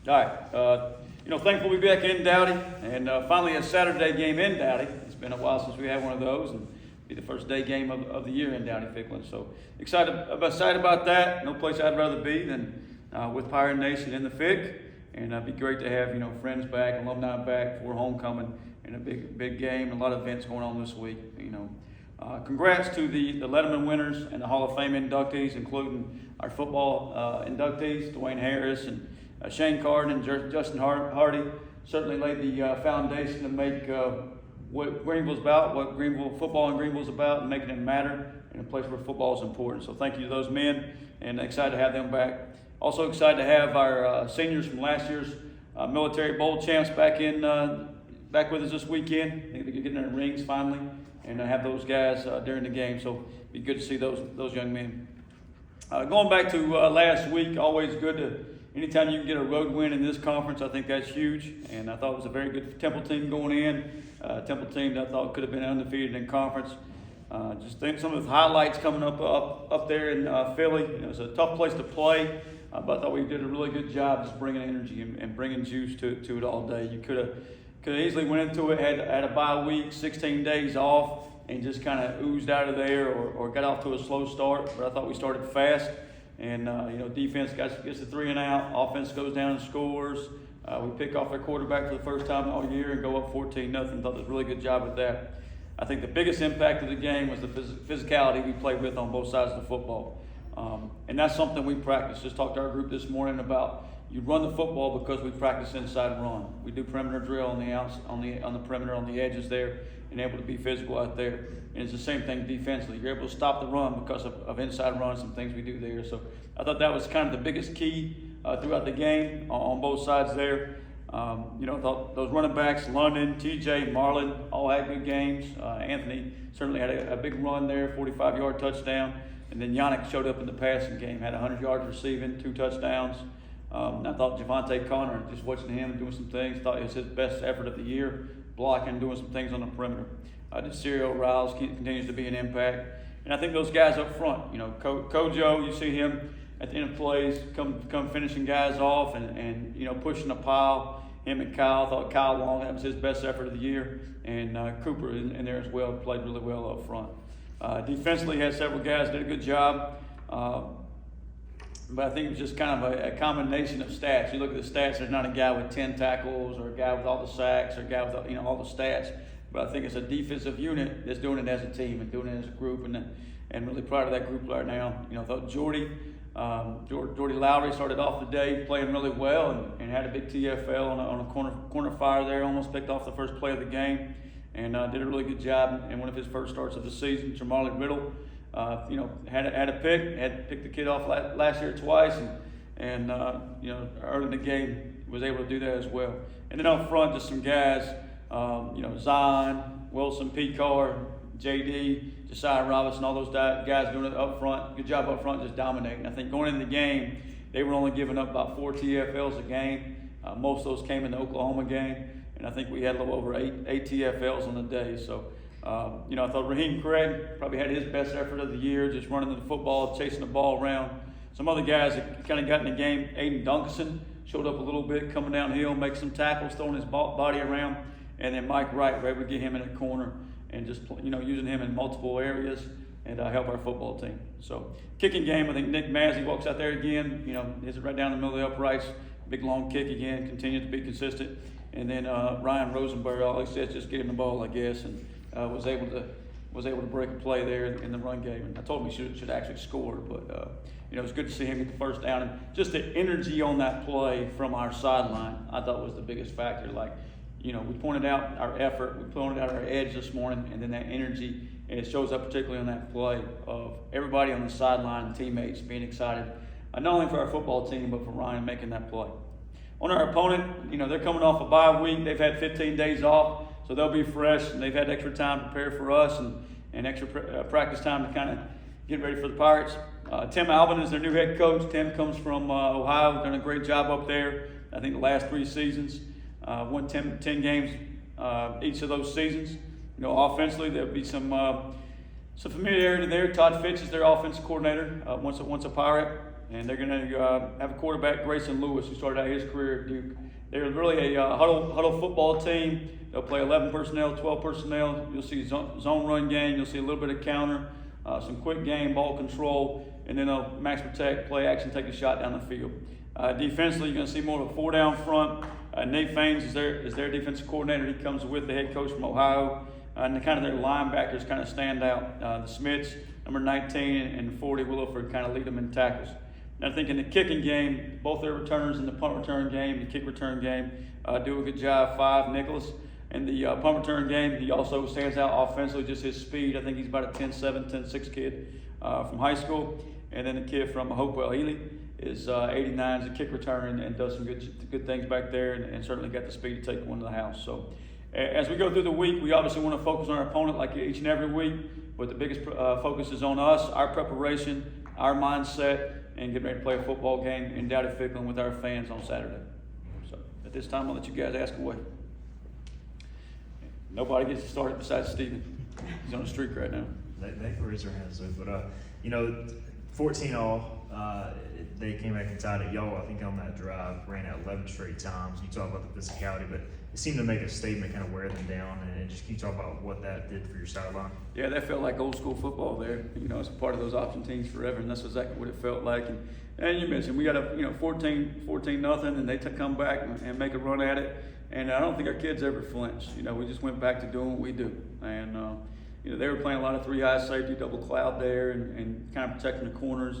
All right. Thankful to be back in Dowdy, and finally a Saturday game in Dowdy. It's been a while since we had one of those, and be the first day game of the year in Dowdy-Ficklin. So excited about that. No place I'd rather be than with Pirate Nation in the FIC, and it'd be great to have friends back, alumni back for homecoming, and a big game. A lot of events going on this week. Congrats to the Letterman winners and the Hall of Fame inductees, including our football inductees, Dwayne Harris and Shane Carden and Justin Hardy. Certainly laid the foundation to make what Greenville's about, what football in Greenville's about, and making it matter in a place where football is important. So thank you to those men, and excited to have them back. Also excited to have our seniors from last year's Military Bowl champs back with us this weekend. I think they're getting their rings finally, and have those guys during the game. So it'd be good to see those young men. Going back to last week, always good to. Anytime you can get a road win in this conference, I think that's huge. And I thought it was a very good Temple team going in. Temple team that I thought could have been undefeated in conference. Just think some of the highlights coming up there in Philly. It was a tough place to play, but I thought we did a really good job just bringing energy and bringing juice to it all day. You could have easily went into it, had a bye week, 16 days off, and just kind of oozed out of there or got off to a slow start. But I thought we started fast. And, defense gets the 3 and out. Offense goes down and scores. We pick off their quarterback for the first time all year and go up 14-0. Thought it was a really good job with that. I think the biggest impact of the game was the physicality we played with on both sides of the football. And that's something we practice. Just talked to our group this morning about you run the football because we practice inside run. We do perimeter drill on the perimeter, on the edges there, and able to be physical out there. And it's the same thing defensively. You're able to stop the run because of inside runs, some things we do there. So I thought that was kind of the biggest key throughout the game on both sides there. I thought those running backs, London, TJ, Marlon, all had good games. Anthony certainly had a big run there, 45-yard touchdown. And then Yannick showed up in the passing game, had 100 yards receiving, 2 touchdowns. I thought Javante Connor, just watching him and doing some things, thought it was his best effort of the year, blocking, doing some things on the perimeter. Desiree Riles continues to be an impact. And I think those guys up front, Kojo, you see him at the end of plays, come finishing guys off and pushing a pile. Him and Kyle, thought Kyle Long, that was his best effort of the year. And Cooper in there as well, played really well up front. Defensively, had several guys did a good job. But I think it was just kind of a combination of stats. You look at the stats, there's not a guy with 10 tackles or a guy with all the sacks or a guy with all the stats. But I think it's a defensive unit that's doing it as a team and doing it as a group, and really proud of that group right now. I thought Jordy Lowry started off the day playing really well and had a big TFL on a corner fire there, almost picked off the first play of the game, and did a really good job in one of his first starts of the season. Jamarly Riddle, had a pick the kid off last year twice, and early in the game was able to do that as well. And then up front, just some guys. Zion, Wilson, Picard, JD, Josiah Robinson, all those guys doing it up front. Good job up front, just dominating. I think going into the game, they were only giving up about 4 TFLs a game. Most of those came in the Oklahoma game, and I think we had a little over 8 TFLs on the day. So, I thought Raheem Craig probably had his best effort of the year, just running the football, chasing the ball around. Some other guys that kind of got in the game, Aiden Duncanson showed up a little bit, coming downhill, make some tackles, throwing his body around. And then Mike Wright, we're able to get him in a corner and just, using him in multiple areas and help our football team. So, kicking game, I think Nick Mazzy walks out there again, hits it right down the middle of the uprights, big long kick again, continues to be consistent. And then Ryan Rosenberg, all he says, just get him the ball, I guess, and was able to break a play there in the run game. And I told him he should actually score, but it was good to see him get the first down. And just the energy on that play from our sideline, I thought was the biggest factor. We pointed out our effort, we pointed out our edge this morning, and then that energy, and it shows up particularly on that play of everybody on the sideline and teammates being excited, not only for our football team, but for Ryan making that play. On our opponent, they're coming off a bye week. They've had 15 days off, so they'll be fresh, and they've had extra time to prepare for us and extra practice time to kind of get ready for the Pirates. Tim Albin is their new head coach. Tim comes from Ohio, done a great job up there, I think the last 3 seasons. Won 10 games each of those seasons. Offensively, there'll be some familiarity there. Todd Fitch is their offensive coordinator, once a Pirate. and they're going to have a quarterback, Grayson Lewis, who started out his career at Duke. They're really a huddle football team. They'll play 11 personnel, 12 personnel. You'll see zone run game. You'll see a little bit of counter, some quick game, ball control, and then they'll max protect, play action, take a shot down the field. Defensively, you're going to see more of a 4-down front. Nate Faines is their defensive coordinator. He comes with the head coach from Ohio. And their linebackers kind of stand out. The Smiths, number 19, and 40, Williford, kind of lead them in tackles. And I think in the kicking game, both their returners in the punt return game, the kick return game, do a good job. 5, Nicholas. In the punt return game, he also stands out offensively, just his speed. I think he's about a 10'7", 10'6" kid from high school. And then the kid from Hopewell, Ely, is 89, is a kick returner and does some good things back there, and certainly got the speed to take one to the house. So as we go through the week, we obviously want to focus on our opponent like each and every week, but the biggest focus is on us, our preparation, our mindset, and getting ready to play a football game in Dowdy-Ficklen with our fans on Saturday. So at this time, I'll let you guys ask away. Nobody gets to start besides Steven. He's on the streak right now. They raise their hands, but 14-all. They came back and tied it. Y'all, I think, on that drive, ran out 11 straight times. You talk about the physicality, but it seemed to make a statement, kind of wear them down, and just can you talk about what that did for your sideline? Yeah, that felt like old school football there. It's a part of those option teams forever, and that's exactly what it felt like. And you mentioned we got a 14 nothing, and they come back and make a run at it. And I don't think our kids ever flinched. We just went back to doing what we do. And they were playing a lot of 3-high safety, double cloud there, and kind of protecting the corners.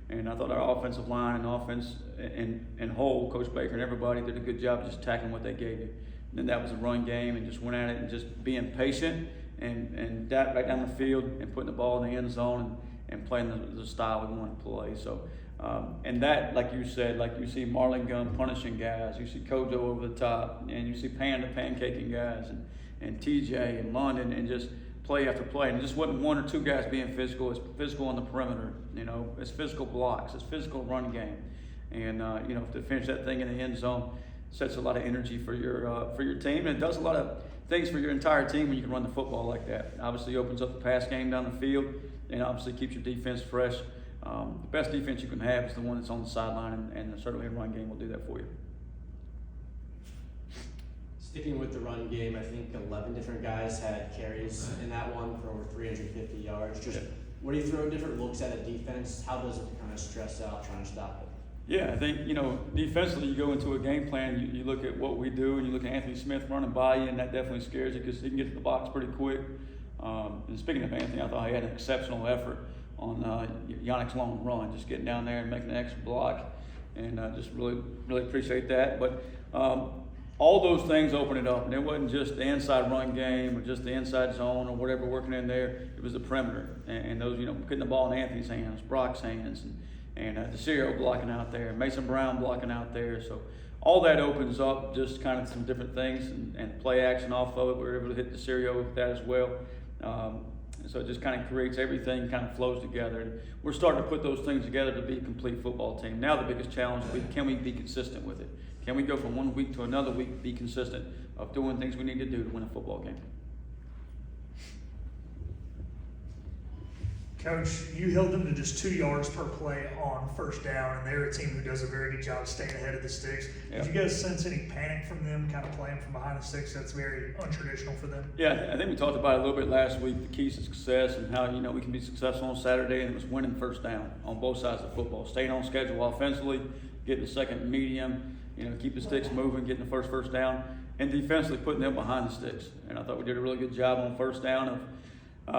And I thought our offensive line and offense and whole, Coach Baker and everybody did a good job just tackling what they gave you. And then that was a run game, and just went at it and just being patient and that right down the field and putting the ball in the end zone and playing the style we want to play. So, and that, like you said, like you see Marlon Gunn punishing guys, you see Kojo over the top, and you see Panda pancaking guys, and TJ and London, and just play after play. And it just wasn't one or two guys being physical. It's physical on the perimeter. It's physical blocks. It's physical run game. And to finish that thing in the end zone sets a lot of energy for your team, and it does a lot of things for your entire team when you can run the football like that. It obviously opens up the pass game down the field, and obviously keeps your defense fresh. The best defense you can have is the one that's on the sideline, and certainly a run game will do that for you. Sticking with the run game, I think 11 different guys had carries in that one for over 350 yards. What do you throw different looks at a defense? How does it kind of stress out trying to stop it? Yeah, I think, defensively you go into a game plan, you look at what we do, and you look at Anthony Smith running by you, and that definitely scares you because he can get to the box pretty quick. And speaking of Anthony, I thought he had an exceptional effort on Yannick's long run, just getting down there and making an extra block, and just really, really appreciate that. But all those things open it up, and it wasn't just the inside run game or just the inside zone or whatever working in there. It was the perimeter, and those, putting the ball in Anthony's hands, Brock's hands, and DeCirio blocking out there, Mason Brown blocking out there. So all that opens up just kind of some different things and play action off of it. We were able to hit DeCirio with that as well. So it just kind of creates everything, kind of flows together. And we're starting to put those things together to be a complete football team. Now the biggest challenge will be, can we be consistent with it? Can we go from one week to another week, be consistent of doing things we need to do to win a football game? Coach, you held them to just 2 yards per play on first down, and they're a team who does a very good job staying ahead of the sticks. Yeah. Did you guys sense any panic from them, kind of playing from behind the sticks? That's very untraditional for them. Yeah, I think we talked about it a little bit last week, the keys to success and how, we can be successful on Saturday, and it was winning first down on both sides of the football, staying on schedule offensively, getting the second medium, keep the sticks moving, getting the first down, and defensively putting them behind the sticks. And I thought we did a really good job on first down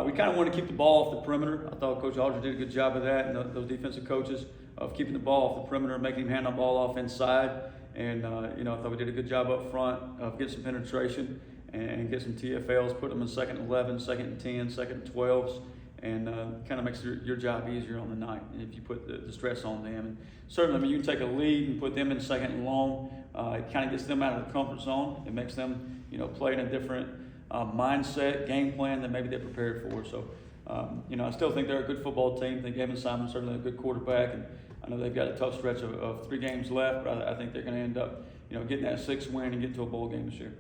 we kind of want to keep the ball off the perimeter. I thought Coach Aldridge did a good job of that, and those defensive coaches of keeping the ball off the perimeter, making him hand the ball off inside. And, I thought we did a good job up front of getting some penetration and get some TFLs, put them in 2nd and 11, 2nd and 10, 2nd and 12s, and kind of makes your job easier on the night if you put the stress on them. And certainly, you can take a lead and put them in 2nd and long. It kind of gets them out of the comfort zone. It makes them, play in a different mindset, game plan that maybe they're prepared for. So, I still think they're a good football team. I think Evan Simon's certainly a good quarterback, and I know they've got a tough stretch of 3 games left, but I think they're going to end up, getting that 6th win and get to a bowl game this year.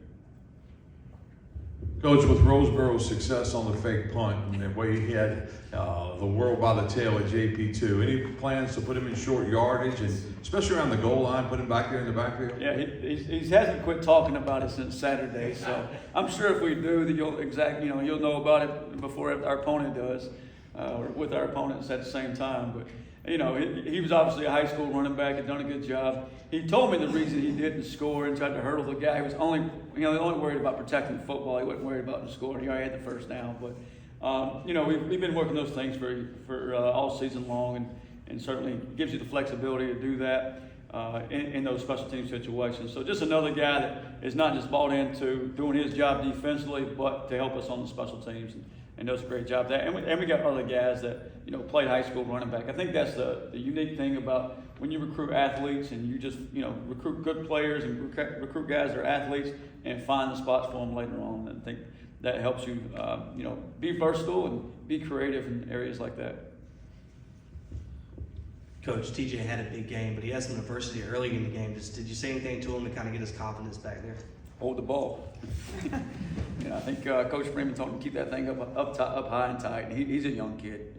Coach, with Roseborough's success on the fake punt and the way he had the world by the tail at JP2, any plans to put him in short yardage and especially around the goal line, put him back there in the backfield? Yeah, he hasn't quit talking about it since Saturday, so I'm sure if we do, that you'll know about it before our opponent does, or with our opponents at the same time. But he was obviously a high school running back, had done a good job. He told me the reason he didn't score and tried to hurdle the guy. He was only worried about protecting the football. He wasn't worried about the score. He already had the first down. But we've been working those things for all season long, and certainly gives you the flexibility to do that in those special team situations. So just another guy that is not just bought into doing his job defensively, but to help us on the special teams. And does a great job there. And we got other guys that played high school running back. I think that's the unique thing about when you recruit athletes and you just recruit good players and recruit guys that are athletes and find the spots for them later on. And I think that helps you be versatile and be creative in areas like that. Coach, TJ had a big game, but he had some adversity early in the game. Did you say anything to him to kind of get his confidence back there? Hold the ball. I think Coach Freeman told him to keep that thing up high and tight. And he's a young kid.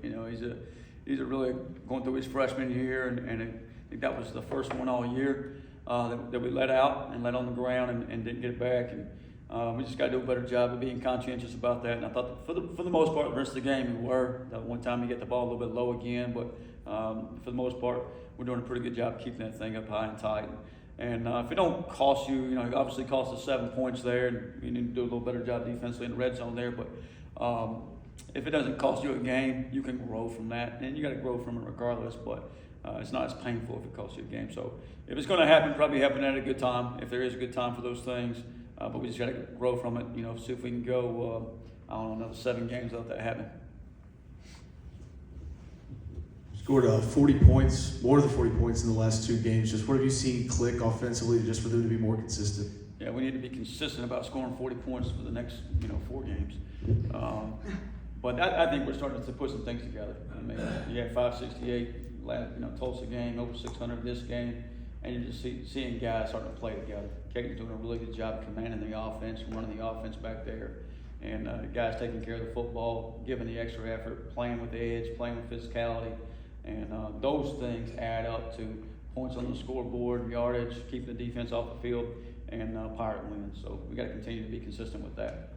He's a really going through his freshman year, and I think that was the first one all year that we let out and let on the ground and didn't get it back. And we just got to do a better job of being conscientious about that. And I thought for the most part, the rest of the game we were. That one time he got the ball a little bit low again, but for the most part, we're doing a pretty good job keeping that thing up high and tight. And if it don't cost you, it obviously cost us 7 points there, and you need to do a little better job defensively in the red zone there. But if it doesn't cost you a game, you can grow from that, and you got to grow from it regardless. But it's not as painful if it costs you a game. So if it's going to happen, probably happen at a good time. If there is a good time for those things, but we just got to grow from it. See if we can go another 7 games without that happening. Scored 40 points, more than 40 points in the last 2 games. Just what have you seen click offensively just for them to be more consistent? Yeah, we need to be consistent about scoring 40 points for the next 4 games. But I think we're starting to put some things together. I mean, you had 568 last Tulsa game, over 600 this game, and you're just seeing guys starting to play together. Caden's doing a really good job commanding the offense, running the offense back there. And guys taking care of the football, giving the extra effort, playing with the edge, playing with physicality. And those things add up to points on the scoreboard, yardage, keeping the defense off the field, and Pirate wins. So we got to continue to be consistent with that.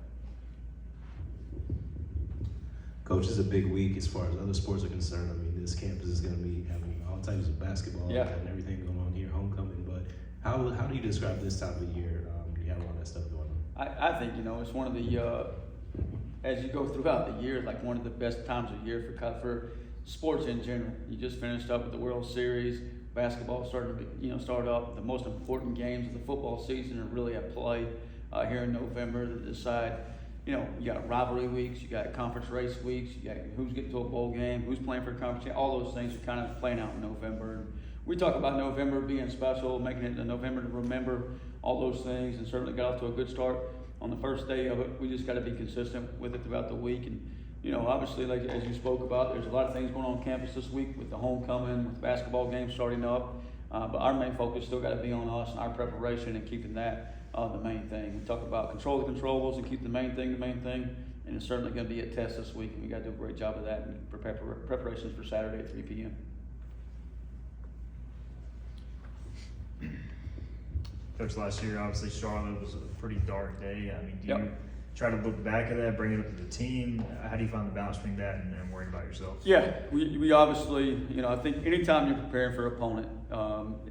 Coach, it's a big week as far as other sports are concerned. I mean, this campus is going to be having all types of basketball and everything going on here, homecoming. But how do you describe this time of year? You have all that stuff going on. I think it's one of the as you go throughout the year, like one of the best times of year for sports in general. You just finished up with the World Series. Basketball started to start up. The most important games of the football season are really at play here in November to decide. You got rivalry weeks, you got conference race weeks, you got who's getting to a bowl game, who's playing for a conference. All those things are kind of playing out in November. And we talk about November being special, making it in November to remember all those things, and certainly got off to a good start on the first day of it. We just got to be consistent with it throughout the week. And obviously, like as you spoke about, there's a lot of things going on campus this week with the homecoming, with basketball games starting up. But our main focus still got to be on us and our preparation and keeping that the main thing. We talk about control the controllables and keep the main thing, and it's certainly going to be a test this week, and we got to do a great job of that and prepare preparations for Saturday at 3 p.m. Coach, last year, obviously, Charlotte was a pretty dark day. I mean, do Yep. you try to look back at that, bring it up to the team? How do you find the balance between that and worrying about yourself? Yeah, we obviously, I think anytime you're preparing for an opponent,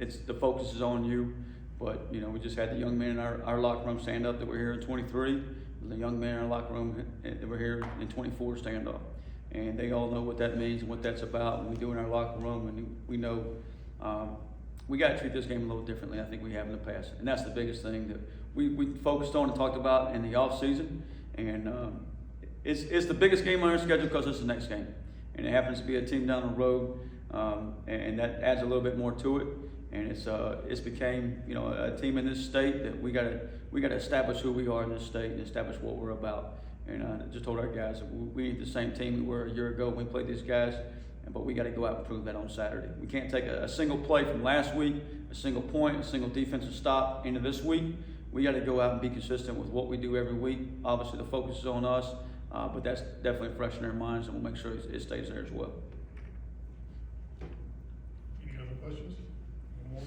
it's the focus is on you. But, we just had the young men in our locker room stand up that were here in 23. The young men in our locker room that were here in 24 stand up. And they all know what that means and what that's about. And we do in our locker room, and we know we got to treat this game a little differently, I think we have in the past. And that's the biggest thing that we focused on and talked about in the off season. And it's the biggest game on our schedule because it's the next game. And it happens to be a team down the road, and that adds a little bit more to it. And it's became a team in this state that we got to establish who we are in this state and establish what we're about. And I just told our guys that we need the same team we were a year ago when we played these guys, but we got to go out and prove that on Saturday. We can't take a single play from last week, a single point, a single defensive stop into this week. we got to go out and be consistent with what we do every week. Obviously, the focus is on us, but that's definitely fresh in their minds, and we'll make sure it stays there as well. Any other questions? Any more?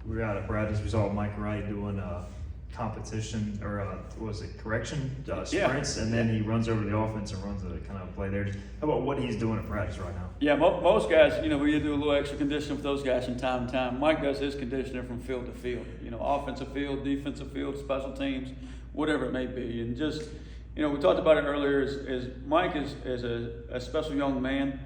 We were out at practice. We saw Mike Wright doing competition or what was it, correction sprints, and then he runs over to the offense and runs a kind of play there. How about what he's doing at practice right now? Yeah, most guys, we do a little extra conditioning with those guys from time to time. Mike does his conditioning from field to field, offensive field, defensive field, special teams, whatever it may be. And just, we talked about it earlier, is Mike is a special young man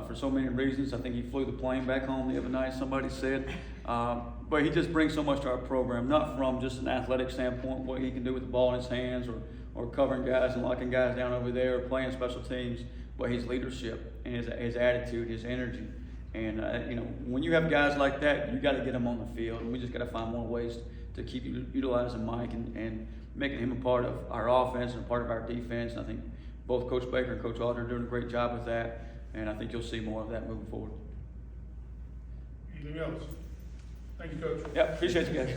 for so many reasons. I think he flew the plane back home the other night, somebody said. But he just brings so much to our program, not from just an athletic standpoint, what he can do with the ball in his hands or covering guys and locking guys down over there or playing special teams, but his leadership and his attitude, his energy. And, when you have guys like that, you got to get them on the field. And we just got to find more ways to keep utilizing Mike and making him a part of our offense and a part of our defense. And I think both Coach Baker and Coach Alder are doing a great job with that. And I think you'll see more of that moving forward. Anything else? Thank you, Coach. Yeah, appreciate you guys.